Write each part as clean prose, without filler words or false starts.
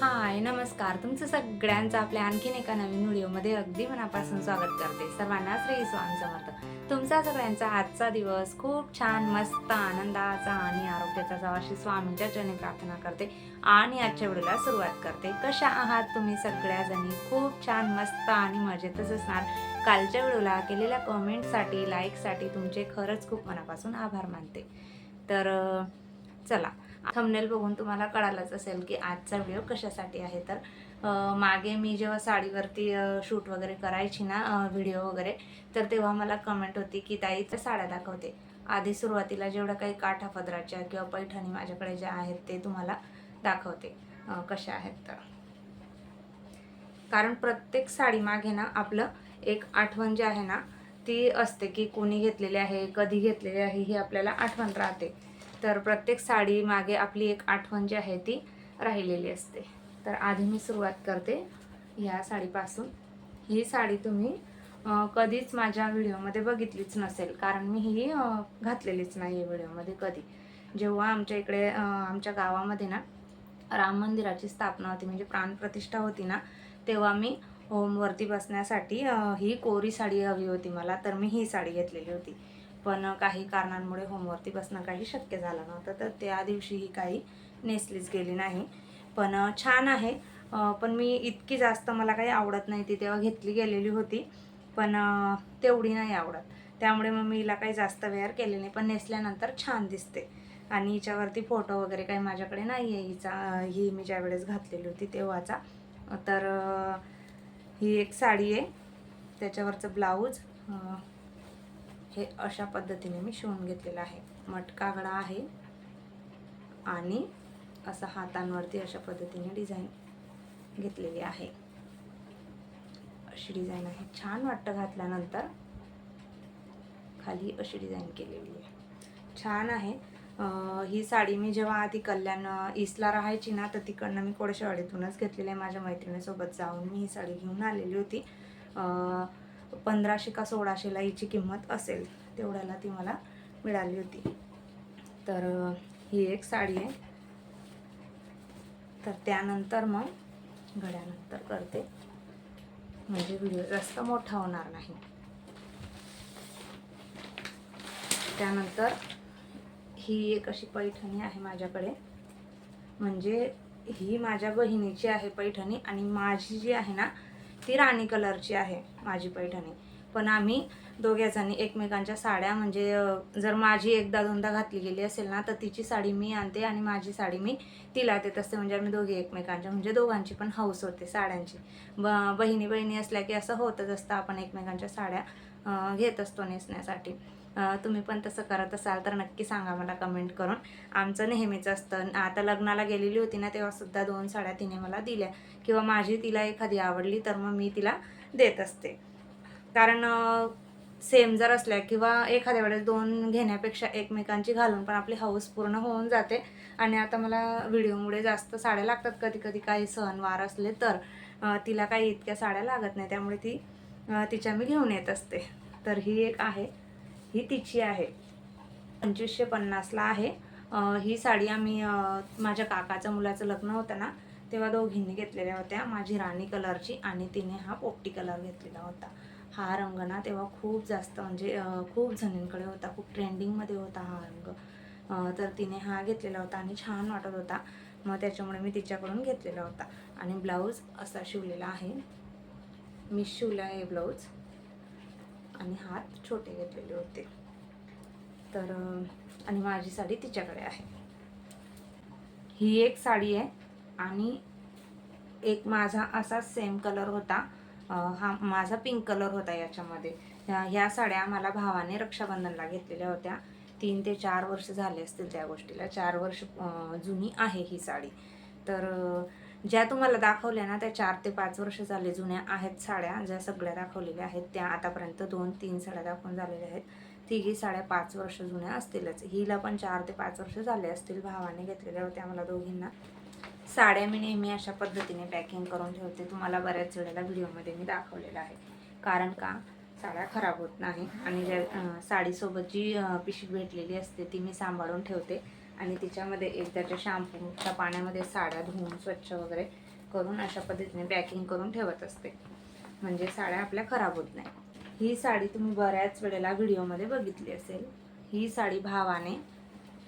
हाय नमस्कार, तुमचं सगळ्यांचं आपल्या आणखीन एका नवीन व्हिडिओमध्ये अगदी मनापासून स्वागत करते. सर्वांना श्री स्वामी समर्थ. तुमचा सगळ्यांचा आजचा दिवस खूप छान मस्त आनंदाचा आणि आरोग्याचा जावा अशी स्वामींच्या चरणी प्रार्थना करते आणि आजच्या व्हिडिओला सुरुवात करते. कशा आहात तुम्ही सगळ्याजणी? खूप छान मस्त आणि मजेतच असणार. कालच्या व्हिडिओला केलेल्या कमेंटसाठी लाईकसाठी तुमचे खरंच खूप मनापासून आभार मानते. तर चला, थंबनेल बघून तुम्हाला कळालंच असेल की आजचा व्हिडिओ कशासाठी आहे. तर मागे मी जेव्हा साडीवरती शूट वगैरे करायची ना, व्हिडिओ वगैरे, तर तेव्हा मला कमेंट होती की ताई त्या साड्या दाखवते. आधी सुरुवातीला जेवढ्या काही काठापदराच्या किंवा पैठणी माझ्याकडे ज्या आहेत ते तुम्हाला दाखवते कशा आहेत. तर कारण प्रत्येक साडी मागे ना आपलं एक आठवण जी आहे ना ती असते की कोणी घेतलेली आहे, कधी घेतलेली आहे, ही आपल्याला आठवण राहते. तर प्रत्येक साडी मागे आपली एक आठवण जी आहे ती राहिलेली असते. तर आधी मी सुरुवात करते ह्या साडीपासून. ही साडी तुम्ही कधीच माझ्या व्हिडिओमध्ये बघितलीच नसेल, कारण मी ही घातलेलीच नाही आहे व्हिडिओमध्ये कधी. जेव्हा आमच्या इकडे आमच्या गावामध्ये ना राम मंदिराची स्थापना होती, म्हणजे प्राणप्रतिष्ठा होती ना, तेव्हा मी होमवरती बसण्यासाठी ही कोरी साडी हवी होती मला, तर मी ही साडी घेतलेली होती. पण काही कारणांमुळे होमवरती बसणं काही शक्य झालं नव्हतं, तर त्या दिवशी ही काही नेसलीच गेली नाही. पण छान आहे. पण मी इतकी जास्त मला काही आवडत नाही. ती तेव्हा घेतली गेलेली होती, पण तेवढी नाही आवडत. त्यामुळे मग मी हिला काही जास्त वेअर केले नाही, पण नेसल्यानंतर छान दिसते. आणि हिच्यावरती फोटो वगैरे काही माझ्याकडे नाही आहे हिचा, ही मी ज्यावेळेस घातलेली होती तेव्हाचा. तर ही एक साडी आहे, त्याच्यावरचं ब्लाऊज हे अशा पद्धतीने मी शिवून घेतलेलं आहे. मटका गळा आहे आणि असा हातांवरती अशा पद्धतीने डिझाईन घेतलेली आहे. अशी डिझाईन आहे, छान वाटतं घातल्यानंतर. खाली अशी डिझाईन केलेली आहे, छान आहे. ही साडी मी जेव्हा आधी कल्याण ईस्टला राहायची ना, तर तिकडनं मी कोळशेवाडीतूनच घेतलेली आहे. माझ्या मैत्रिणीसोबत जाऊन मी ही साडी घेऊन आलेली होती. 1500 का 1600ला हिची किंमत असेल, तेवढ्याला ती मला मिळाली होती. तर ही एक साडी आहे. तर त्यानंतर मग घड्यानंतर करते, म्हणजे व्हिडिओ जास्त मोठा होणार नाही. त्यानंतर ही एक अशी पैठणी आहे माझ्याकडे, म्हणजे ही माझ्या बहिणीची आहे पैठणी आणि माझी जी आहे ना ती राणी कलरची आहे माझी पैठणी. पण आम्ही दोघ्याजणी एकमेकांच्या साड्या, म्हणजे जर माझी एकदा दोनदा घातली गेली असेल ना, तर तिची साडी मी आणते आणि माझी साडी मी तिला देत असते. म्हणजे आम्ही दोघे एकमेकांच्या, म्हणजे दोघांची पण हौस होते साड्यांची. बहिणी बहिणी असल्या की असं होतच असतं, आपण एकमेकांच्या साड्या घेत असतो नेसण्यासाठी. तुम्ही पण तसं करत असाल तर नक्की सांगा मला कमेंट करून. आमचं नेहमीच असतं. आता लग्नाला गेलेली होती ना, तेव्हासुद्धा 2 साड्या तिने मला दिल्या, किंवा माझी तिला एखादी आवडली तर मग मी तिला देत असते. कारण सेम जर असल्या किंवा एखाद्या वेळेस 2 घेण्यापेक्षा एकमेकांची घालून पण आपली हौस पूर्ण होऊन जाते. आणि आता मला व्हिडिओमुळे जास्त साड्या लागतात, कधी-कधी काही सणवार असले तर. तिला काही इतक्या साड्या लागत नाही, त्यामुळे तिच्या मी घेऊन येत असते. तर ही एक आहे, ही तिची आहे. 2550ला आहे. ही साडी आम्ही माझ्या काकाच्या मुलाचं लग्न होतं ना, तेव्हा दोघींनी घेतलेल्या होत्या. माझी राणी कलरची आणि तिने हा पोपटी कलर घेतलेला होता. हा रंग ना तेव्हा खूप जास्त, म्हणजे खूप जणींकडे होता, खूप ट्रेंडिंगमध्ये होता हा रंग. तर तिने हा घेतलेला होता आणि छान वाटत होता, मग त्याच्यामुळे मी तिच्याकडून घेतलेला होता. आणि ब्लाऊज असा शिवलेला आहे, मी शिवला आहे ब्लाऊज, आणि हात छोटे घेतलेले होते. तर आणि माझी साडी तिच्याकडे आहे. ही एक साडी आहे आणि एक माझा असा सेम कलर होता. हा माझा पिंक कलर होता याच्यामध्ये. ह्या साड्या मला भावाने रक्षाबंधनला घेतलेल्या होत्या. 3 ते 4 वर्ष झाले असतील त्या गोष्टीला. 4 वर्ष जुनी आहे ही साडी. तर ज्या तुम्हाला दाखवल्या ना त्या 4 ते 5 वर्ष झाले जुन्या आहेत साड्या. ज्या सगळ्या दाखवलेल्या आहेत त्या आतापर्यंत 2-3 साड्या दाखवून झालेल्या आहेत. तिघी साड्या 5 वर्ष जुन्या असतीलच. हिला पण 4 ते 5 वर्ष झाले असतील. भावाने घेतलेल्या होत्या मला दोघींना. साड्या मी नेहमी अशा पद्धतीने पॅकिंग करून ठेवते. तुम्हाला बऱ्याच वेळेला व्हिडिओमध्ये मी दाखवलेलं आहे. कारण का, साड्या खराब होत नाही. आणि ज्या साडीसोबत जी पिशवी भेटलेली असते ती मी सांभाळून ठेवते. आणि तिच्यामध्ये एकदाच्या शॅम्पूच्या पाण्यामध्ये साड्या धुवून स्वच्छ वगैरे करून अशा पद्धतीने पॅकिंग करून ठेवत असते, म्हणजे साड्या आपल्या खराब होत नाही. ही साडी तुम्ही बऱ्याच वेळेला व्हिडिओमध्ये बघितली असेल. ही साडी भावाने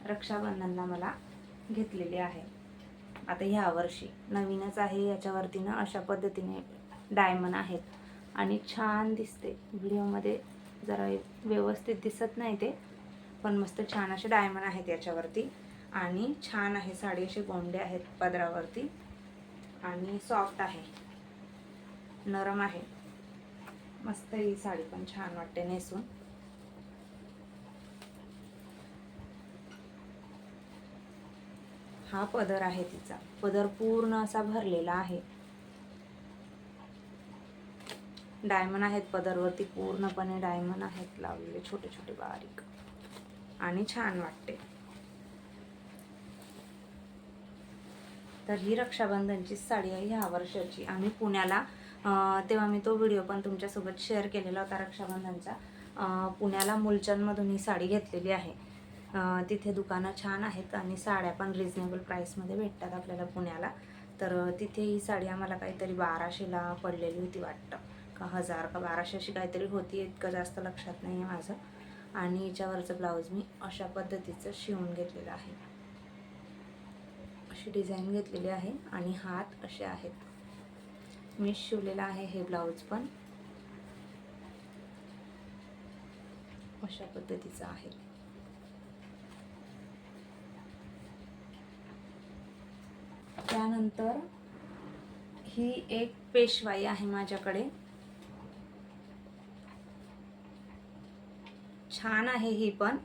रक्षाबंधनला मला घेतलेली आहे. आता ह्या वर्षी नवीनच आहे. याच्यावरती ना अशा पद्धतीने डायमंड आहेत आणि छान दिसते. व्हिडिओमध्ये जरा व्यवस्थित दिसत नाही ते, पण मस्त छान असे डायमंड आहेत याच्यावरती. आणि छान आहे साडी, असे गोंडे आहेत पदरावरती आणि सॉफ्ट आहे, नरम आहे. मस्त ही साडी पण छान वाटते नेसून. हा पदर आहे तिचा. पदर पूर्ण असा भरलेला आहे. डायमंड आहेत पदरवरती, पूर्णपणे डायमंड आहेत लावलेले छोटे छोटे बारीक, आणि छान वाटते. तर ही रक्षाबंधनची साडी आहे ह्या वर्षाची. आम्ही पुण्याला तेव्हा मी तो व्हिडिओ पण तुमच्यासोबत शेअर केलेला होता रक्षाबंधनचा. पुण्याला मुलचंदमधून ही साडी घेतलेली आहे. तिथे दुकानं छान आहेत आणि साड्या पण रिजनेबल प्राईसमध्ये भेटतात आपल्याला पुण्याला. तर तिथे ही साडी आम्हाला काहीतरी 1200ला पडलेली होती वाटतं, का 1000 का 1200 अशी काहीतरी होती, इतकं जास्त लक्षात नाही आहे माझं. आणि याच्यावरचं ब्लाऊज मी अशा पद्धतीचं शिवून घेतलेलं आहे. अशी डिझाईन घेतलेली आहे आणि हात असे आहेत. मी शिवलेला आहे हे ब्लाऊज पण अशा पद्धतीचं आहे. त्यानंतर ही एक पेशवाई आहे माझ्याकडे. छान आहे ही पण,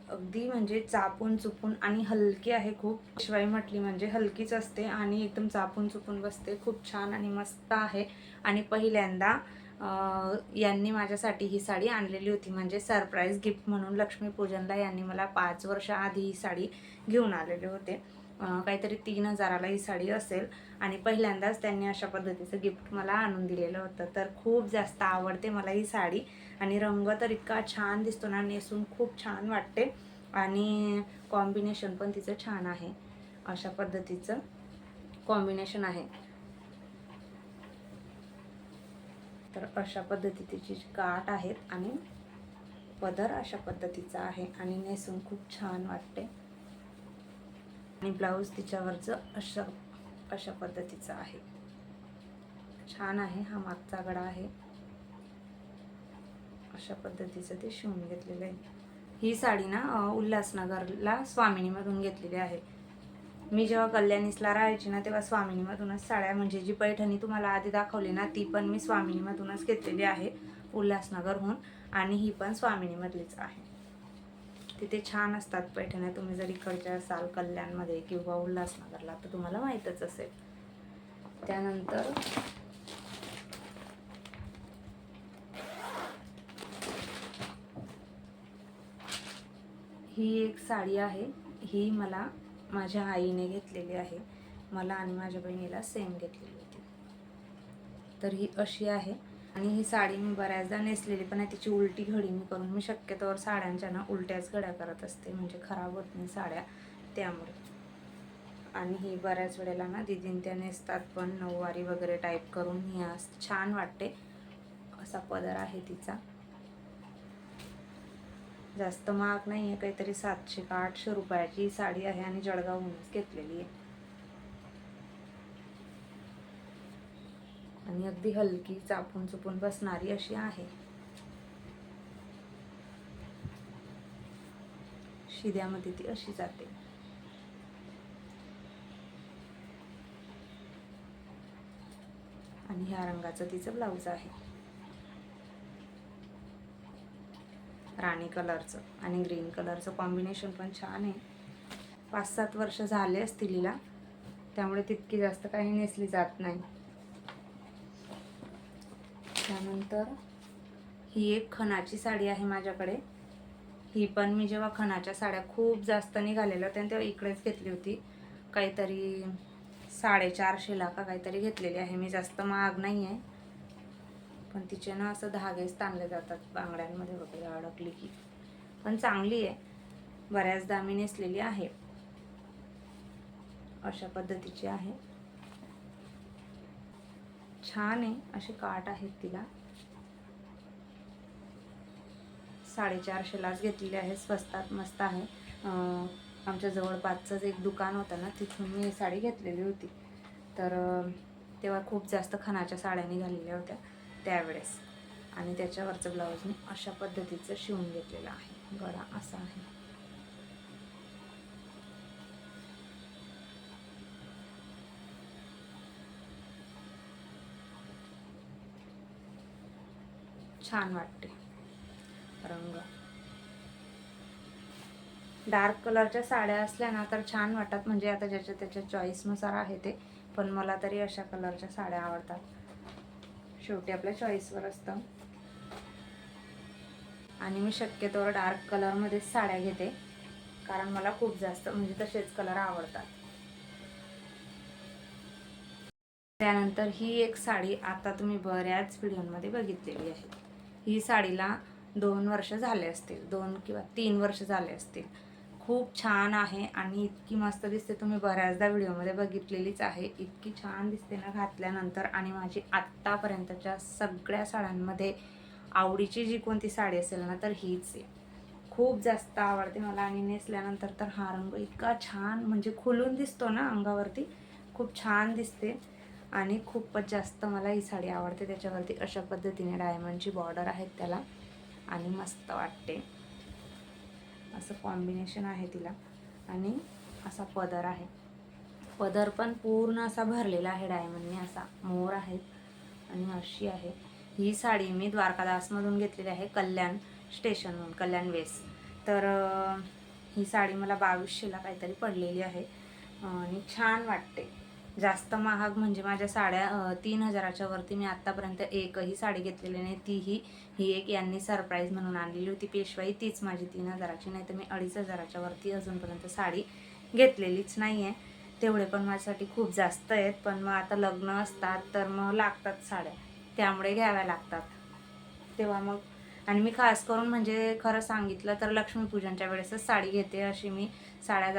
अगदी म्हणजे चापून चुपून आणि हलकी आहे खूप. पेशवाई म्हटली म्हणजे हलकीच असते आणि एकदम चापून चुपून बसते. खूप छान आणि मस्त आहे. आणि पहिल्यांदा यांनी माझ्यासाठी ही साडी आणलेली होती, म्हणजे सरप्राईज गिफ्ट म्हणून लक्ष्मीपूजनला यांनी मला 5 वर्ष आधी ही साडी घेऊन आलेले होते. काहीतरी 3000ला ही साडी असेल. आणि पहिल्यांदाच त्यांनी अशा पद्धतीचं गिफ्ट मला आणून दिलेलं होतं. तर खूप जास्त आवडते मला ही साडी आणि रंग तर इतका छान दिसतो ना, नेसून खूप छान वाटते. आणि कॉम्बिनेशन पण तिचं छान आहे. अशा पद्धतीचं कॉम्बिनेशन आहे. तर अशा पद्धतीची काठ आहेत आणि पदर अशा पद्धतीचा आहे आणि नेसून खूप छान वाटते. आणि ब्लाऊज तिच्यावरचं अशा पद्धतीचं आहे. छान आहे. हा मागचा गळा आहे. अशा पद्धतीचं ते शिवून घेतलेलं आहे. ही साडी ना उल्हासनगरला स्वामिनीमधून घेतलेली आहे. मी जेव्हा कल्याणीसला राहायची ना, तेव्हा स्वामिनीमधूनच साड्या, म्हणजे जी पैठणी तुम्हाला आधी दाखवली ना, ती पण मी स्वामिनीमधूनच घेतलेली आहे, उल्हासनगरहून. आणि ही पण स्वामिनीमधलीच आहे. तिथे छान असतात पैठण्या. तुम्ही जर इकडच्या असाल कल्याणमध्ये किंवा उल्हासनगरला तर तुम्हाला माहीतच असेल. त्यानंतर ही एक साडी आहे. ही मला माझ्या आईने घेतलेली आहे. मला आणि माझ्या बहिणीला सेम घेतलेली होती. तर ही अशी आहे. आणि ही साडी मी बऱ्याचदा नेसलेली पण आहे. तिची उलटी घडी मी करून, मी शक्यतोवर साड्यांच्या ना उलट्याच घड्या करत असते, म्हणजे खराब होत नाही साड्या त्यामुळे. आणि ही बऱ्याच वेळेला ना दीदीन त्या नेसतात पण, नऊवारी वगैरे टाईप करून. ही छान वाटते. असा पदर आहे तिचा. जास्त महाग नाही आहे, काहीतरी 700 का 800 रुपयाची साडी आहे आणि जळगावहूनच घेतलेली आहे. आणि अगदी हलकी चापून चुपून बसणारी अशी आहे. शिद्यामध्ये ती अशी जाते. आणि ह्या रंगाचं तिचं ब्लाऊज आहे, राणी कलरचं आणि ग्रीन कलरचं कॉम्बिनेशन पण छान आहे. 5-7 वर्ष झाले असतील हिला, त्यामुळे तितकी जास्त काही नेसली जात नाही. त्यानंतर ही एक खणाची साडी आहे माझ्याकडे. ही पण मी जेव्हा खणाच्या साड्या खूप जास्त निघालेल्या होत्या तेव्हा इकडेच घेतली होती. काहीतरी 450ला का काहीतरी घेतलेली आहे मी. जास्त महाग नाही आहे, पण तिचे ना असं धागेच ताणले जातात बांगड्यांमध्ये वगैरे अडकली की. पण चांगली आहे, बऱ्याचदा मी नेसलेली आहे. अशा पद्धतीची आहे. छान आहे, असे काठ आहेत तिला. 450लाच घेतलेली आहे, स्वस्तात मस्त आहे. आमच्या जवळपासच एक दुकान होतं ना, तिथून मी ही साडी घेतलेली होती. तर तेव्हा खूप जास्त खणाच्या साड्या निघालेल्या होत्या त्यावेळेस. आणि त्याच्यावरचं ब्लाऊज मी अशा पद्धतीचं शिवून घेतलेलं आहे. गळा असा आहे. छान वाटते रंग. डार्क कलरच्या साड्या असल्या ना तर छान वाटतात, म्हणजे आता ज्याच्या त्याच्या चॉईसनुसार आहे ते. पण मला तरी अशा कलरच्या साड्या आवडतात. शेवटी आपल्या चॉईसवर असतं. आणि मी शक्यतोवर डार्क कलरमध्येच साड्या घेते, कारण मला खूप जास्त म्हणजे तसेच कलर आवडतात. त्यानंतर ही एक साडी आता तुम्ही बऱ्याच व्हिडिओमध्ये बघितलेली आहे. ही साडीला 2 वर्ष झाले असतील, 2 किंवा 3 वर्ष झाले असतील. खूप छान आहे आणि इतकी मस्त दिसते. तुम्ही बऱ्याचदा व्हिडिओमध्ये बघितलेलीच आहे. इतकी छान दिसते ना घातल्यानंतर. आणि माझी आत्तापर्यंतच्या सगळ्या साड्यांमध्ये आवडीची जी कोणती साडी असेल ना तर हीच आहे. खूप जास्त आवडते मला. आणि नेसल्यानंतर तर हा रंग इतका छान म्हणजे खुलून दिसतो ना अंगावरती, खूप छान दिसते. आणि खूपच जास्त मला ही साडी आवडते. त्याच्यावरती अशा पद्धतीने डायमंडची बॉर्डर आहेत त्याला, आणि मस्त वाटते. असं कॉम्बिनेशन आहे तिला. आणि असा पदर आहे. पदर पण पूर्ण असा भरलेला आहे डायमंडने, असा मोर आहेत. आणि अशी आहे ही साडी. मी द्वारकादासमधून घेतलेली आहे, कल्याण स्टेशनहून, कल्याण वेस. तर ही साडी मला 2200ला काहीतरी पडलेली आहे. आणि छान वाटते. जास्त महाग म्हणजे माझ्या साड्या 3000च्या वरती मी आत्तापर्यंत एकही साडी घेतलेली नाही. ही एक यांनी सरप्राईज म्हणून आणलेली होती पेशवाई, तीच माझी 3000ची. नाही तर मी 2500च्या वरती अजूनपर्यंत साडी घेतलेलीच नाही आहे. तेवढे पण माझ्यासाठी खूप जास्त आहेत. पण मग आता लग्न असतात तर मग लागतात साड्या, त्यामुळे घ्याव्या लागतात तेव्हा मग. आणि मी खास करून म्हणजे खरं सांगितलं तर लक्ष्मीपूजनच्या वेळेसच साडी घेते. अशी मी साड्या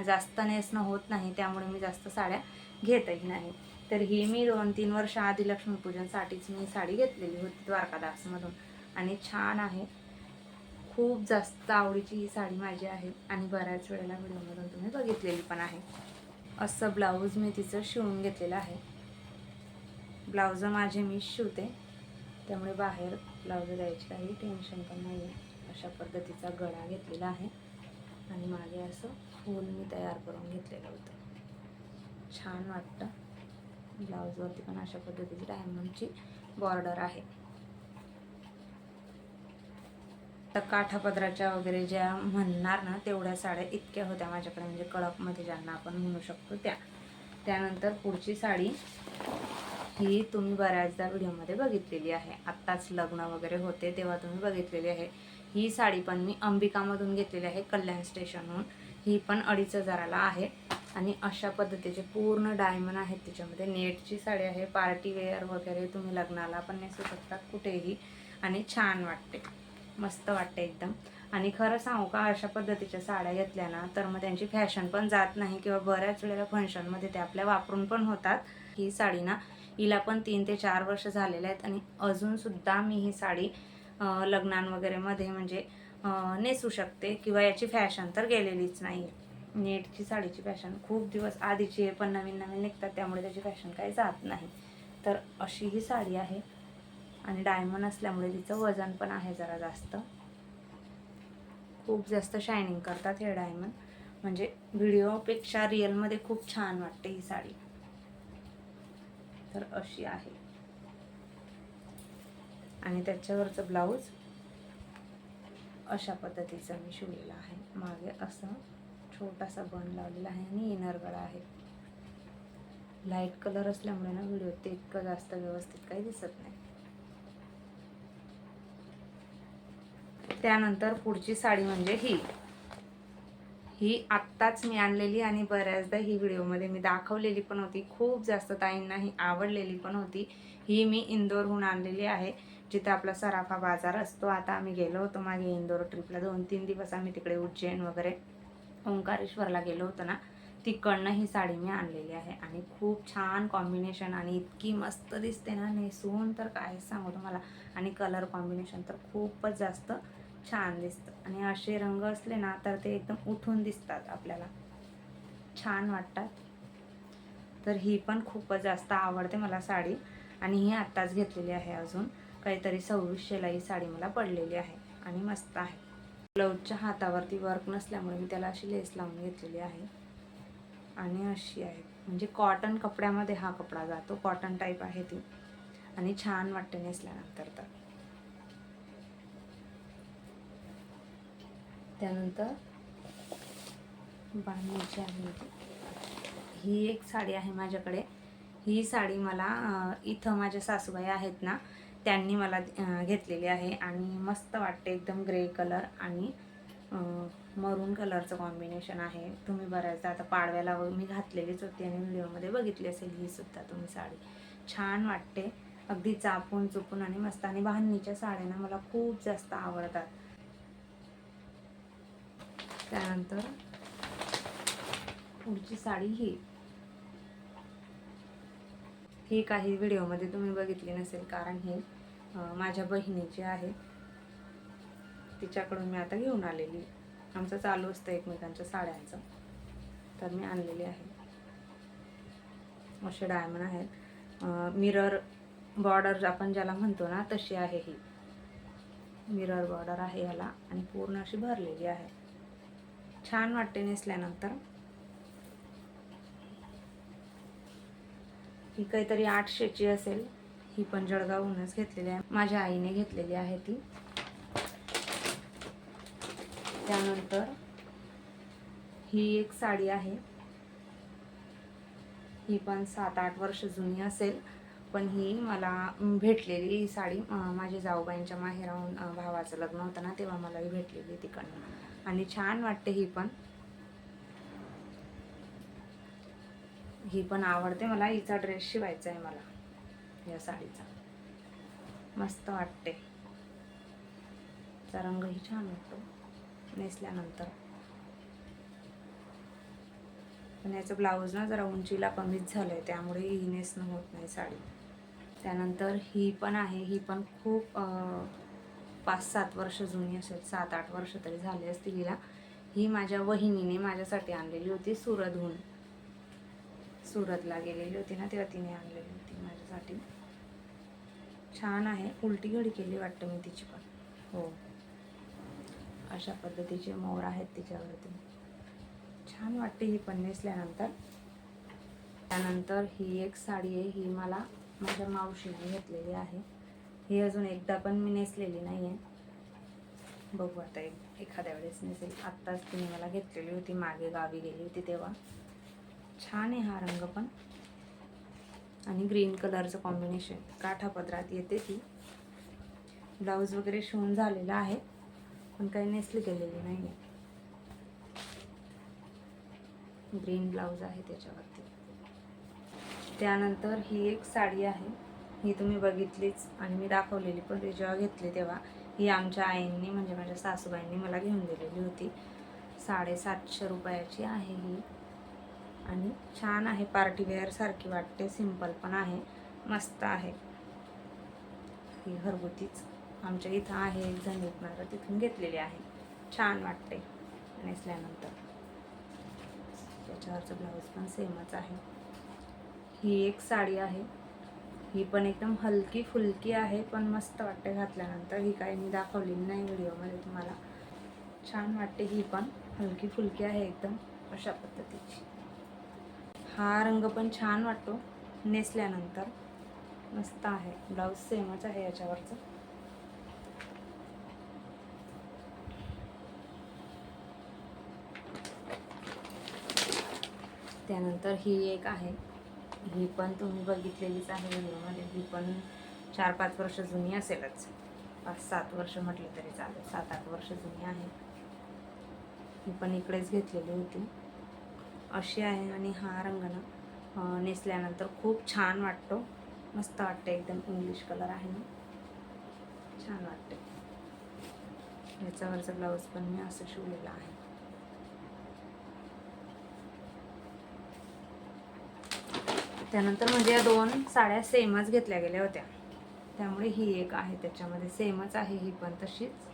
जास्त नेसणं होत नाही, त्यामुळे मी जास्त साड्या घेतही नाही. तर ही मी 2-3 वर्ष आधी लक्ष्मीपूजनसाठीच मी साडी घेतलेली होती द्वारकादासमधून. आणि छान आहे. खूप जास्त आवडीची ही साडी माझी आहे. आणि बऱ्याच वेळेला व्हिडिओमधून तुम्ही बघितलेली पण आहे. असं ब्लाऊज मी तिचं शिवून घेतलेलं आहे. ब्लाऊज माझे मीच शिवते, त्यामुळे बाहेर ब्लाऊज द्यायची काही टेन्शन पण नाही आहे. अशा पद्धतीचा गळा घेतलेला आहे. आणि मागे असं फूल मी तयार करून घेतलेलं होतं. छान वाटतं. ब्लाऊजवरती पण अशा पद्धतीची डायमंडची बॉर्डर आहे. तर काठापदराच्या वगैरे ज्या म्हणणार ना तेवढ्या साड्या इतक्या होत्या माझ्याकडे, म्हणजे कळपमध्ये ज्यांना आपण म्हणू शकतो त्या. त्यानंतर पुढची साडी ही तुम्ही बऱ्याचदा व्हिडिओमध्ये बघितलेली आहे. आत्ताच लग्न वगैरे होते तेव्हा तुम्ही बघितलेली आहे. ही साडी पण मी अंबिकामधून घेतलेली आहे, कल्याण स्टेशनहून. ही पण 2500ला आहे. आणि अशा पद्धतीचे पूर्ण डायमंड आहेत तिच्यामध्ये. नेटची साडी आहे, पार्टी वेअर वगैरे तुम्ही लग्नाला पण नेसू शकता कुठेही. आणि छान वाटते, मस्त वाटते एकदम. आणि खरं सांगू का, अशा पद्धतीच्या साड्या घेतल्या ना तर मग त्यांची फॅशन पण जात नाही, किंवा बऱ्याच वेळेला फंक्शनमध्ये ते आपल्या वापरून पण होतात. ही साडी ना हिला पण 3 ते 4 वर्ष झालेले आहेत. आणि अजूनसुद्धा मी ही साडी लग्नां वगैरे मध्ये म्हणजे नेसू शकते, किंवा याची फॅशन तर गेलेलीच नाही. नेटची साडीची फॅशन खूप दिवस आधीची आहे, पण नवीन नवीन निघतात, त्यामुळे त्याची फॅशन काही जात नाही. तर अशी ही साडी आहे. आणि डायमंड असल्यामुळे तिचं वजन पण आहे जरा जास्त. खूप जास्त शायनिंग करतात हे डायमंड, म्हणजे व्हिडिओपेक्षा रिअलमध्ये खूप छान वाटते ही साडी. तर अशी आहे. आणि त्याच्यावरचं ब्लाऊज अशा पद्धतीचं मी शिवलेलं आहे. मागे असं छोटासा बन लावलेला आहे आणि इनर गळा आहे. लाईट कलर असल्यामुळे ना व्हिडिओत ते इतकं जास्त व्यवस्थित काही दिसत नाही. त्यानंतर पुढची साडी म्हणजे ही आत्ताच मी आणलेली, आणि बऱ्याचदा ही व्हिडिओमध्ये मी दाखवलेली पण होती. खूप जास्त ताईंना ही आवडलेली पण होती. ही मी इंदोरहून आणलेली आहे, जिथे आपला सराफा बाजार असतो. आता आम्ही गेलो होतो मागे इंदोर ट्रिपला, 2-3 दिवस आम्ही तिकडे उज्जैन वगैरे ओंकारेश्वरला गेलो होतो ना, तिकडनं ही साडी मी आणलेली आहे आणि खूप छान कॉम्बिनेशन आणि इतकी मस्त दिसते ना नेसून, तर काय सांगू तुम्हाला. आणि कलर कॉम्बिनेशन तर खूपच जास्त छान दिसतं आणि असे रंग असले ना तर ते एकदम उठून दिसतात आपल्याला, छान वाटतात. तर ही पण खूपच जास्त आवडते मला साडी आणि ही आत्ताच घेतलेली आहे. अजून काहीतरी 2600ला ही साडी मला पडलेली आहे आणि मस्त आहे. ब्लाऊजच्या हातावरती वर्क नसल्यामुळे मी त्याला अशी लेस लावून घेतलेली आहे आणि अशी आहे, म्हणजे कॉटन कपड्यामध्ये हा कपडा जातो, कॉटन टाईप आहे ती आणि छान वाटते नेसल्यानंतर. तर त्यानंतर बांधणीची आहे ही एक साडी आहे माझ्याकडे. ही साडी मला इथं माझ्या सासूबाई आहेत ना, त्यांनी मला घेतलेली आहे आणि मस्त वाटते. एकदम ग्रे कलर आणि मरून कलरचं कॉम्बिनेशन आहे. तुम्ही बऱ्याचदा आता पाडव्याला मी घातलेलीच होती आणि व्हिडिओमध्ये बघितली असेल ही सुद्धा तुम्ही साडी. छान वाटते, अगदी चापून चुपून आणि मस्त. आणि बांधणीच्या साड्या ना मला खूप जास्त आवडतात. त्यानंतर पुढची साडी ही काही व्हिडिओमध्ये तुम्ही बघितली नसेल, कारण हे माझ्या बहिणीची आहे, तिच्याकडून मी आता घेऊन आलेली. आमचं चालू असतं एकमेकांच्या साड्यांचं, तर मी आणलेली आहे. असे डायमंड आहेत, मिरर बॉर्डर आपण ज्याला म्हणतो ना तशी आहे ही. मिरर बॉर्डर आहे ह्याला आणि पूर्ण अशी भरलेली आहे. छान वाटते नेसल्यानंतर. ही काहीतरी 800ची असेल. ही पण जळगावहूनच घेतलेली आहे, माझ्या आईने घेतलेली आहे ती. त्यानंतर ही एक साडी आहे, ही पण 7-8 वर्ष जुनी असेल, पण ही मला भेटलेली ही साडी माझ्या जाऊबाईंच्या माहेराहून. भावाचं लग्न होतं ना तेव्हा मला ही भेटलेली तिकडनं आणि छान वाटते. ही पण आवडते मला. हिचा ड्रेस शिवायचा आहे मला या साडीचा, मस्त वाटते. चा रंगही छान वाटतो नेसल्यानंतर. पण याचं ब्लाऊज ना जरा उंचीला कमीच झालं आहे, त्यामुळे ही नेसणं होत नाही साडी. त्यानंतर ही पण आहे, ही पण खूप 5-7 वर्ष जुनी असेल, 7-8 वर्ष तरी झाले असतील हिला. ही माझ्या वहिनीने माझ्यासाठी आणलेली होती सुरतहून. सुरतला गेलेली होती ना तेव्हा तिने आणलेली होती माझ्यासाठी. छान आहे, उलटी घडी केली वाटतं मी तिची पण. हो, अशा पद्धतीचे मोर आहेत तिच्यावरती, छान वाटते ही पण नेसल्यानंतर. त्यानंतर ही एक साडी आहे, ही मला माझ्या मावशीने घेतलेली आहे. ही अजून एकदा पण मी नेसलेली नाही आहे, बघू आता एखाद्या वेळेस नेसेल. आत्ताच तिने मला घेतलेली होती, मागे गावी गेली होती तेव्हा. छान आहे हा रंग पण आणि ग्रीन कलरचं कॉम्बिनेशन, काठापदरात येते ती. ब्लाऊज वगैरे शिवून झालेला आहे, पण काही नेसली गेलेली नाही आहे. ग्रीन ब्लाऊज आहे त्याच्यावरती. त्यानंतर ही एक साडी आहे, ही तुम्ही बघितलीच आणि मी दाखवलेली पण ती जेव्हा घेतली तेव्हा. ही आमच्या आईंनी म्हणजे माझ्या सासूबाईंनी मला घेऊन दिलेली होती. 750 रुपयाची आहे ही आणि छान आहे, पार्टीवेअर सारखी वाटते, सिंपल पण आहे, मस्त आहे. ही घरगुतीच आमच्या इथं आहे एक जण विकणारं, तिथून घेतलेली आहे. छान वाटते नेसल्यानंतर. त्याच्यावरचं ब्लाऊज पण सेमच आहे. ही एक साडी आहे, ही पण एकदम हलकी फुलकी आहे, पण मस्त वाटते घातल्यानंतर. ही काही मी दाखवलेली नाही व्हिडिओमध्ये तुम्हाला. छान वाटते, ही पण हलकी फुलकी आहे एकदम अशा पद्धतीची. हा रंग पण छान वाटतो नेसल्यानंतर, मस्त आहे. ब्लाऊज सेमच आहे याच्यावरचं. त्यानंतर ही एक आहे, ही पण तुम्ही बघितलेलीच आहे व्हिडिओमध्ये. ही पण 4-5 वर्ष जुनी असेलच, 5-7 वर्ष म्हटलं तरी चालेल, 7-8 वर्ष जुनी आहे. ही पण इकडेच घेतलेली होती, अशी आहे. आणि हा रंग ना नेसल्यानंतर खूप छान वाटतो, मस्त वाटते एकदम. इंग्लिश कलर आहे ना, छान वाटते. याच्यावरचा ब्लाऊज पण मी असं शिवलेला आहे. त्यानंतर म्हणजे या 2 साड्या सेमच घेतल्या गेल्या होत्या, त्यामुळे ही एक आहे त्याच्यामध्ये सेमच आहे. ही पण तशीच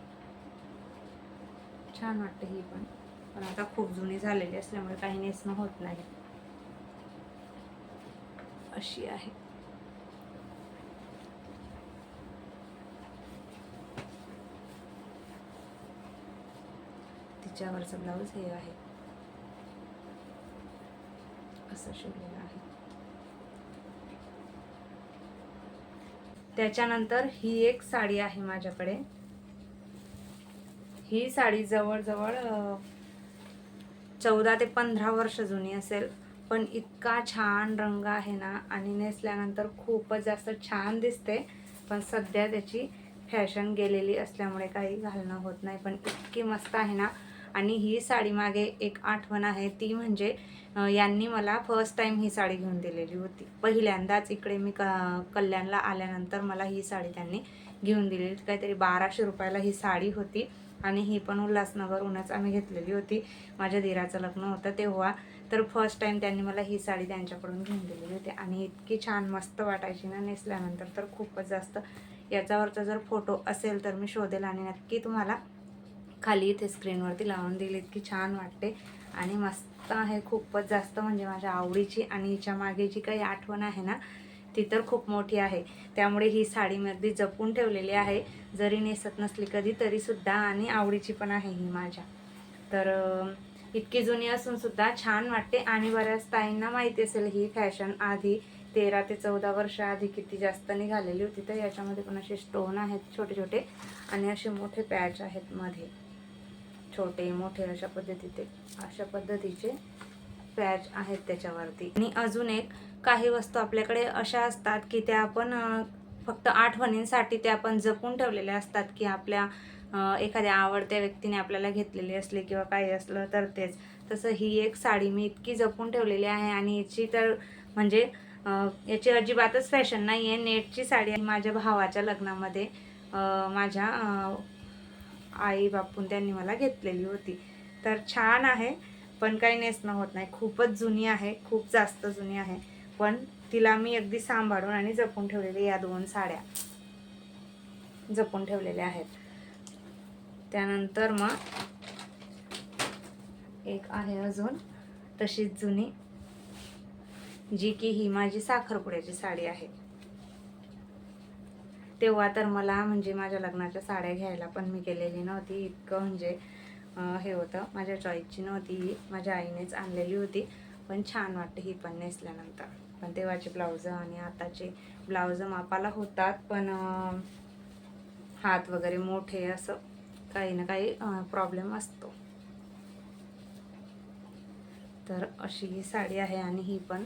छान वाटते ही पण, पण आता खूप जुनी झालेली असल्यामुळे काही नेसणं होत नाही. अशी आहे. तिच्यावरचा ब्लाऊज हे आहे, असं शिवलेलं आहे. त्याच्यानंतर ही एक साडी आहे माझ्याकडे. ही साडी जवळजवळ 14 ते 15 वर्ष जुनी असेल, पण इतका छान रंग आहे ना, आणि नेसल्यानंतर खूपच जास्त छान दिसते. पण सध्या त्याची फॅशन गेलेली असल्यामुळे काही घालणं होत नाही, पण इतकी मस्त आहे ना. आणि ही साडी मागे एक आठवण आहे, ती म्हणजे यांनी मला फर्स्ट टाइम ही साडी घेऊन दिलेली होती. पहिल्यांदाच इकडे मी कल्याणला आल्यानंतर मला ही साडी त्यांनी घेऊन दिलेली. काहीतरी 1200 रुपयाला ही साडी होती, आणि ही पण उल्हासनगरहूनच आम्ही घेतलेली होती. माझ्या दिराचं लग्न होतं तेव्हा. तर फर्स्ट टाइम त्यांनी मला ही साडी त्यांच्याकडून घेऊन दिलेली होती, आणि इतकी छान मस्त वाटायची ना नेसल्यानंतर, तर खूपच जास्त. याच्यावरचा जर फोटो असेल तर मी शोधेल आणि नक्की तुम्हाला खाली इथे स्क्रीनवरती लावून देईल. इतकी छान वाटते आणि मस्त आहे खूपच जास्त, म्हणजे माझ्या आवडीची. आणि हिच्या मागे जी काही आठवण आहे ना, ती तर खूप मोठी आहे. त्यामुळे ही साडी मी अगदी जपून ठेवलेली आहे, जरी नेसत नसली कधी तरी सुद्धा, आणि आवडीची पण आहे ही माझ्या. तर इतकी जुनी असून सुद्धा छान वाटते. आणि बऱ्याच ताईंना माहिती असेल ही फॅशन आधी 13 ते 14 वर्ष आधी किती जास्त निघालेली होती. तर याच्यामध्ये पण असे स्टोन आहेत छोटे छोटे, आणि असे मोठे पॅच आहेत मध्ये, छोटे मोठे अशा पद्धतीचे पॅच आहेत त्याच्यावरती. आणि अजून एक काही वस्तू आपल्याकडे अशा असतात की त्या आपण फक्त आठवणींसाठी त्या आपण जपून ठेवलेल्या असतात, की आपल्या एखाद्या आवडत्या व्यक्तीने आपल्याला घेतलेली असली किंवा काही असलं तर तेच. तसं ही एक साडी मी इतकी जपून ठेवलेली आहे, आणि याची तर म्हणजे याची अजिबातच फॅशन नाही आहे. नेटची साडी आहे. माझ्या भावाच्या लग्नामध्ये माझ्या आई बापून त्यांनी मला घेतलेली होती. तर छान आहे, पण काही नेसणं होत नाही. खूपच जुनी आहे, खूप जास्त जुनी आहे, पण तिला मी अगदी सांभाळून आणि जपून ठेवलेली. या 2 साड्या जपून ठेवलेल्या आहेत. त्यानंतर मग एक आहे अजून तशीच जुनी, जी की ही माझी साखरपुड्याची साडी आहे. तेव्हा तर मला म्हणजे माझ्या लग्नाच्या साड्या घ्यायला पण मी गेलेली नव्हती. इतकं म्हणजे हे होतं, माझ्या चॉईसची नव्हती ही, माझ्या आईनेच आणलेली होती. पण छान वाटते ही पण नेसल्यानंतर. पण तेव्हाचे ब्लाउजं आणि आताचे ब्लाउजं मापाला होतात, पण हात वगैरे मोठे, असं काही ना काही प्रॉब्लेम असतो. तर अशी ही साडी आहे, आणि ही पण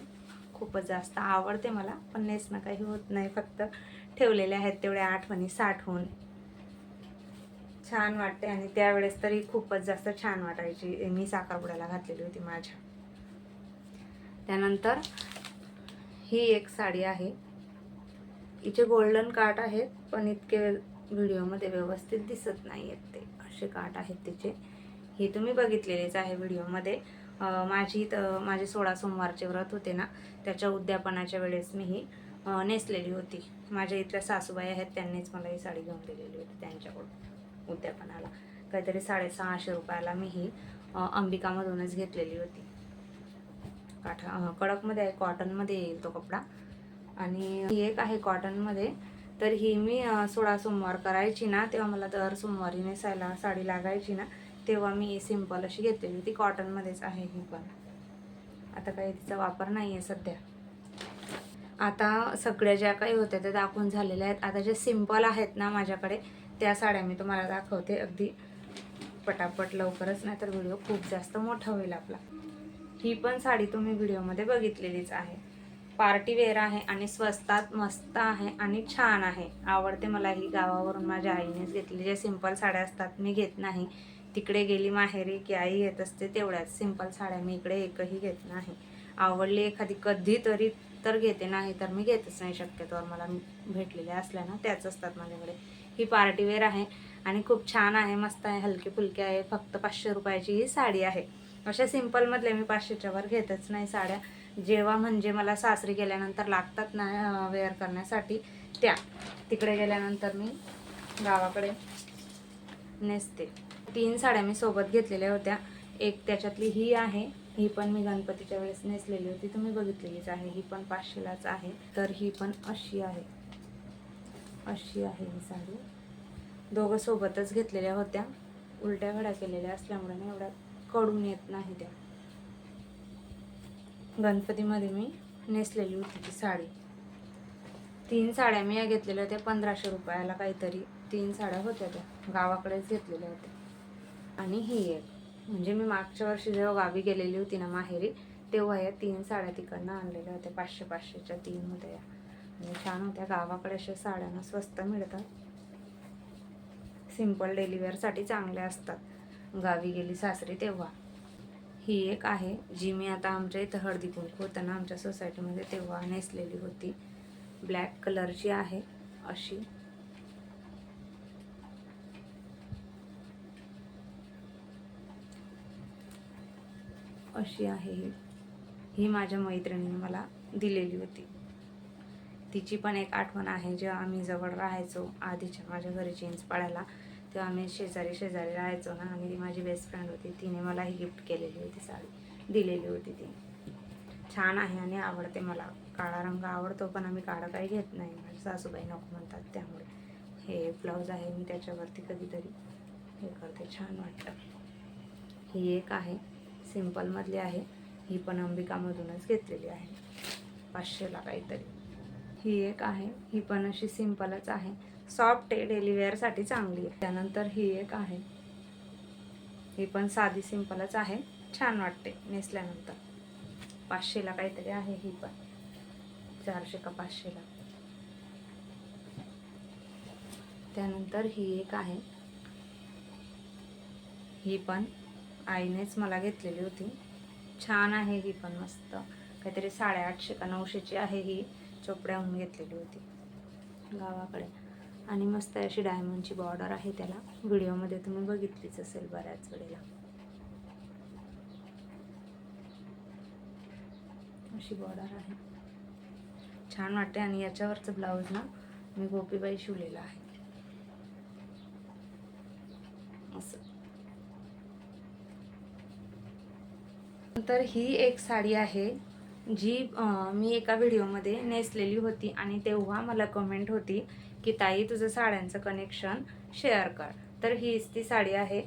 खूपच जास्त आवडते मला, पण नेसणं काही होत नाही. फक्त ठेवलेले आहेत तेवढ्या आठवणी साठवून. छान वाटते, आणि त्यावेळेस तरी खूपच जास्त छान वाटायची. मी साखरपुड्याला घातलेली होती माझ्या. त्यानंतर ही एक साडी आहे. हिचे गोल्डन काठ आहेत, पण इतके व्हिडिओमध्ये व्यवस्थित दिसत नाही आहेत. ते असे काठ आहेत तिचे. ही तुम्ही बघितलेलीच आहे व्हिडिओमध्ये. माझे 16 सोमवारचे व्रत होते ना, त्याच्या उद्यापनाच्या वेळेस मी ही नेसलेली होती. माझ्या इथल्या सासूबाई आहेत, त्यांनीच मला ही साडी घेऊन दिलेली होती त्यांच्याकडून उद्यापनाला. काहीतरी 650 रुपयाला मी ही अंबिकामधूनच घेतलेली होती. कडकमध्ये आहे, कॉटनमध्ये येईल तो कपडा. आणि ही एक आहे कॉटनमध्ये. तर ही मी 16 सोमवार करायची ना, तेव्हा मला दर सोमवारी नेसायला साडी लागायची ना, तेव्हा मी सिंपल अशी घेतलेली होती. कॉटनमध्येच आहे ही पण. आता काही तिचा वापर नाही आहे सध्या. आता सगळ्या ज्या काही होत्या त्या दाखवून झालेल्या आहेत. आता जे सिंपल आहेत ना माझ्याकडे, त्या साड्या मी तुम्हाला दाखवते अगदी पटापट, लवकरच, नाही तर व्हिडिओ खूप जास्त मोठा होईल आपला. ही पण साडी तुम्ही व्हिडिओमध्ये बघितलेलीच आहे. पार्टी वेअर आहे, आणि स्वस्तात मस्त आहे, आणि छान आहे. आवडते मला ही. गावावरून माझ्या आईनेच घेतली. जे सिंपल साड्या असतात मी घेत नाही. तिकडे गेली माहेरी की आई घेत असते, तेवढ्याच सिंपल साड्या मी इकडे एकही घेत नाही. आवडली एखादी कधी तरी तर घेते, नाही तर मी घेतच नाही शक्यतोवर. मला भेटलेल्या असल्या ना त्याच असतात माझ्याकडे. ही पार्टी वेअर आहे, आणि खूप छान आहे, मस्त आहे, हलके फुलके आहे. फक्त 500 रुपयाची ही साडी आहे. अशा सिंपलमधल्या मी 500च्या वर घेतच नाही साड्या. जेव्हा म्हणजे मला सासरी गेल्यानंतर लागतात ना वेअर करण्यासाठी, त्या तिकडे गेल्यानंतर मी गावाकडे नेसते. 3 साड्या मी सोबत घेतलेल्या होत्या. एक त्याच्यातली ही आहे, ही पण मी गणपतीच्या वेळेस नेसलेली होती, तुम्ही बघितलेलीच आहे. ही पण 500लाच आहे. तर ही पण अशी आहे, अशी आहे ही साडी. दोघं सोबतच घेतलेल्या होत्या. उलट्या घड्या केलेल्या असल्यामुळे ना एवढ्या कडून येत नाही त्या. गणपतीमध्ये मी नेसलेली होती ती साडी. 3 साड्या मी घेतलेल्या होत्या 1500 रुपयाला काहीतरी. 3 साड्या होत्या त्या, गावाकडेच घेतलेल्या होत्या. आणि ही एक म्हणजे मी मागच्या वर्षी जेव्हा गावी गेलेली होती ना माहेरी, तेव्हा या 3 साड्या तिकडनं आणलेल्या होत्या. 500-500च्या 3 होत्या या. आणि छान होत्या. गावाकडे अशा साड्यांना स्वस्त मिळतात. सिंपल डेली वेअरसाठी चांगल्या असतात गावी गेली सासरी तेव्हा. ही एक आहे जी मी आता आमच्या इथं हळदी कुंकू होतं ना आमच्या सोसायटीमध्ये तेव्हा नेसलेली होती. ब्लॅक कलरची आहे अशी. अशी आहे ही माझ्या मैत्रिणीने मला दिलेली होती. तिची पण एक आठवण आहे. जेव्हा आम्ही जवळ राहायचो आधीच्या माझ्या घरी चिंचपाड्याला, तेव्हा आम्ही शेजारी राहायचो ना, आणि ती माझी बेस्ट फ्रेंड होती. तिने मला ही गिफ्ट केलेली होती, साडी दिलेली होती ती. छान आहे आणि आवडते मला. काळा रंग आवडतो पण आम्ही काळा काही घेत नाही, माझ्या सासूबाई नको म्हणतात. त्यामुळे हे ब्लाऊज आहे, मी त्याच्यावरती कधीतरी हे करते, छान वाटतं. ही एक आहे सिंपलमधली आहे. ही पण अंबिकामधूनच घेतलेली आहे, 500ला काहीतरी. ही एक आहे, ही पण अशी सिंपलच आहे, सॉफ्ट आहे, डेली वेअरसाठी चांगली आहे. त्यानंतर ही एक आहे, ही पण साधी सिंपलच आहे, छान वाटते नेसल्यानंतर. 500ला काहीतरी आहे ही पण, 400 का 500ला. त्यानंतर ही एक आहे, ही पण आईनेच मला घेतलेली होती, छान आहे ही पण, मस्त. काहीतरी 850 का 900ची आहे ही. चोपड्याहून घेतलेली होती गावाकडे. आणि मस्त अशी डायमंडची बॉर्डर आहे त्याला. व्हिडिओमध्ये तुम्ही बघितलीच असेल बऱ्याच वेळेला. अशी बॉर्डर आहे, छान वाटते. आणि याच्यावरचं ब्लाऊज ना मी गोपीबाई शिवलेला आहे असं. तर ही एक साडी आहे जी मी एका व्हिडिओमध्ये नेसलेली होती आणि तेव्हा मला कमेंट होती की ताई तुझं साड्यांचं कनेक्शन शेअर कर. तर हीच ती साडी आहे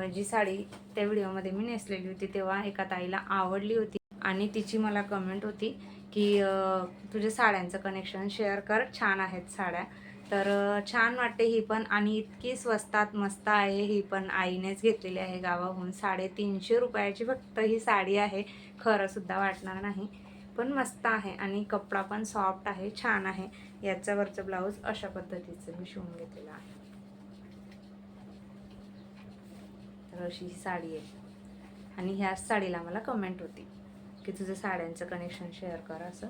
जी साडी त्या व्हिडिओमध्ये मी नेसलेली होती. तेव्हा एका ताईला आवडली होती आणि तिची मला कमेंट होती की तुझ्या साड्यांचं कनेक्शन शेअर कर, छान आहेत साड्या. तर छान वाटते ही पण, आणि इतकी स्वस्तात मस्त आहे. ही पण आईनेच घेतलेली आहे गावाहून. 350 रुपयाची फक्त ही साडी आहे, खरंसुद्धा वाटणार नाही, पण मस्त आहे. आणि कपडा पण सॉफ्ट आहे, छान आहे. याच्यावरचं ब्लाऊज अशा पद्धतीचं मी शिवून घेतलेलं आहे. तर अशी ही साडी आहे. आणि ह्याच साडीला मला कमेंट होती की तुझं साड्यांचं कनेक्शन शेअर कर असं.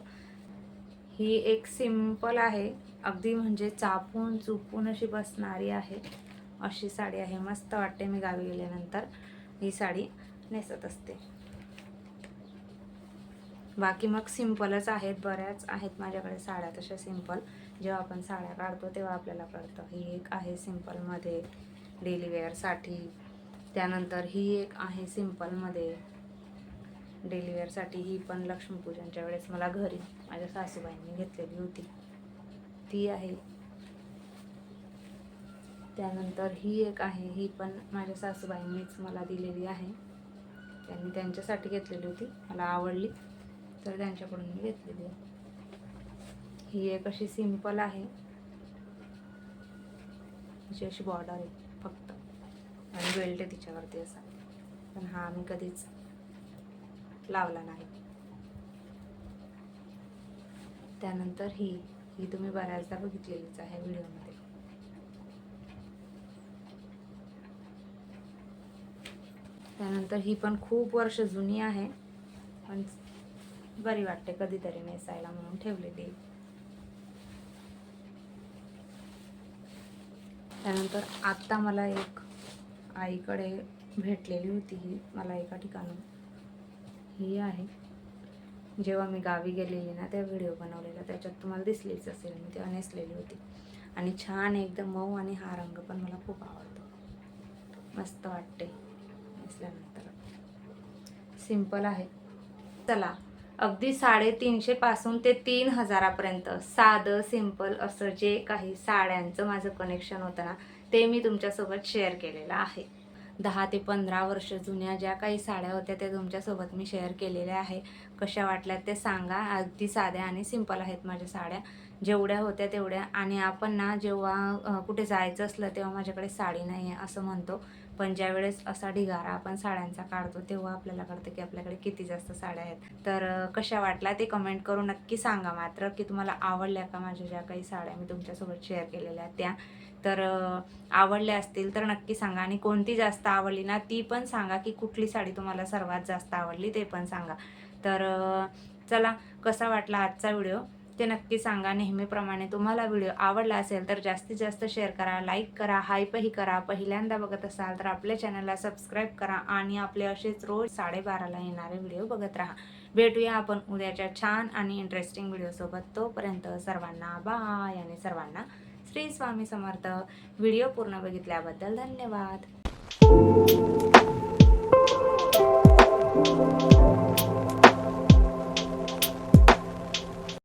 ही एक सिंपल आहे, अगदी म्हणजे चापून चुपून अशी बसणारी आहे अशी साडी आहे, मस्त वाटते. मी गावी गेल्यानंतर ही साडी नेसत असते. बाकी मग सिंपलच आहेत, बऱ्याच आहेत माझ्याकडे साड्या तशा सिंपल. जेव्हा आपण साड्या काढतो तेव्हा आपल्याला कळतं. ही एक आहे सिंपलमध्ये डेली वेअरसाठी. त्यानंतर ही एक आहे सिंपलमध्ये डेली वेअरसाठी. ही पण लक्ष्मीपूजनच्या वेळेस मला घरी माझ्या सासूबाईंनी घेतलेली होती, ती आहे. त्यानंतर ही एक आहे, ही पण माझ्या सासूबाईंनीच मला दिलेली आहे. त्यांनी त्यांच्यासाठी घेतलेली होती, मला आवडली तर त्यांच्याकडून मी घेतलेली आहे. ही एक अशी सिंपल आहे, हिची अशी बॉर्डर आहे फक्त, आणि बेल्ट आहे तिच्यावरती असा, पण हा मी कधीच लावला नाही. त्यानंतर ही तुम्ही बऱ्याचदा बघितलेलीच आहे व्हिडिओमध्ये. त्यानंतर ही पण खूप वर्ष जुनी आहे, पण बरी वाटते कधीतरी नेसायला म्हणून ठेवलेली. त्यानंतर आत्ता मला एक आईकडे भेटलेली होती ही मला एका ठिकाणून. ही आहे, जेव्हा मी गावी गेलेली ना त्या व्हिडिओ बनवलेला, त्याच्यात तुम्हाला दिसलीच असेल मी तेव्हा नेसलेली होती. आणि छान एकदम मऊ, आणि हा रंग पण मला खूप आवडतो, मस्त वाटते नेसल्यानंतर. सिंपल आहे. चला, अगदी 350 पासून ते 3000पर्यंत साधं सिंपल असं जे काही साड्यांचं माझं कनेक्शन होतं ना, ते मी तुमच्यासोबत शेअर केलेलं आहे. 10 ते 15 वर्ष जुन्या ज्या काही साड्या होत्या त्या तुमच्यासोबत मी शेअर केलेल्या आहे. कशा वाटल्या ते सांगा. अगदी साध्या आणि सिंपल आहेत माझ्या साड्या, जेवढ्या होत्या तेवढ्या. आणि आपण ना जेव्हा कुठे जायचं असलं तेव्हा माझ्याकडे साडी नाही आहे असं म्हणतो, पण ज्यावेळेस असा ढिगारा आपण साड्यांचा काढतो तेव्हा आपल्याला कळतं की आपल्याकडे किती जास्त साड्या आहेत. तर कशा वाटल्या ते कमेंट करून नक्की सांगा मात्र, की तुम्हाला आवडल्या का माझ्या ज्या काही साड्या मी तुमच्यासोबत शेअर केलेल्या त्या. तर आवडल्या असतील तर नक्की सांगा, आणि कोणती जास्त आवडली ना ती पण सांगा, की कुठली साडी तुम्हाला सर्वात जास्त आवडली ते पण सांगा. तर चला, कसा वाटला आजचा व्हिडिओ ते नक्की सांगा. नेहमीप्रमाणे तुम्हाला व्हिडिओ आवडला असेल तर जास्तीत जास्त शेअर करा, लाईक करा, हाईपही करा. पहिल्यांदा बघत असाल तर आपल्या चॅनलला सबस्क्राईब करा, आणि आपले असेच रोज 12:30ला येणारे व्हिडिओ बघत राहा. भेटूया आपण उद्याच्या छान आणि इंटरेस्टिंग व्हिडिओसोबत. तोपर्यंत सर्वांना बाय, आणि सर्वांना श्री स्वामी समर्थ. व्हिडिओ पूर्ण बघितल्याबद्दल धन्यवाद.